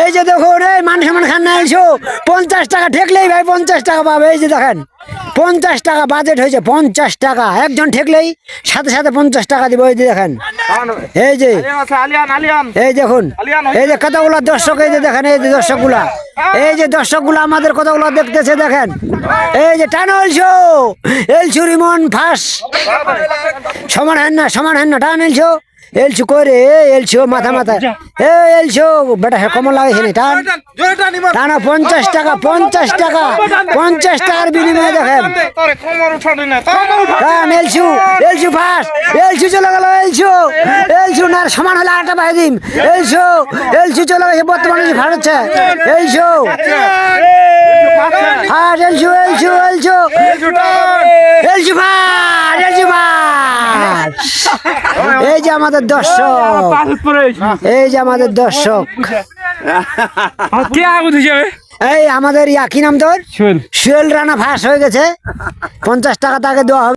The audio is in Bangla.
এই যে দেখুন, এই মান সম্মান খান না এলছো, 50 টাকা ঠেকলেই ভাই 50 টাকা পাবে। এই যে দেখেন 50 টাকা বাজেট হয়েছে, 50 টাকা একজন ঠেকলেই সাথে সাথে 50 টাকা দিব। এই যে দেখেন, এই যে এই দেখুন, এই যে কতগুলো দর্শক, এই যে দেখেন, এই যে দর্শকগুলা, এই যে দর্শকগুলা আমাদের কতগুলো দেখতেছে দেখেন। এই যে টানো এলছো, এলছু রিমন ফাঁস, সমান হেন না টান এলছো, এলছু করে এলছো মাথা মাথা, এ এলছো বেটা কমন লাগাইছে নি, টান টানা 50 টাকা, 50 টাকা, 50 টাকার বিনিময়ে দেখেন টান এলছু, এলছু ফাঁস, এলছু চলে গেল, এলছু না সমান হলে আরেকটা বাই দিম, এলছু চলে গেছে, বর্তমানে ফাঁস হচ্ছে, এলছু ফাঁস, এলছু ফাঁস, এই যে আমাদের দর্শক, এই যে আমাদের দর্শক, এই আমাদের কি নাম তোর? সুয়েল রানা ফাঁস হয়ে গেছে, 50 টাকা তাকে দেওয়া হবে।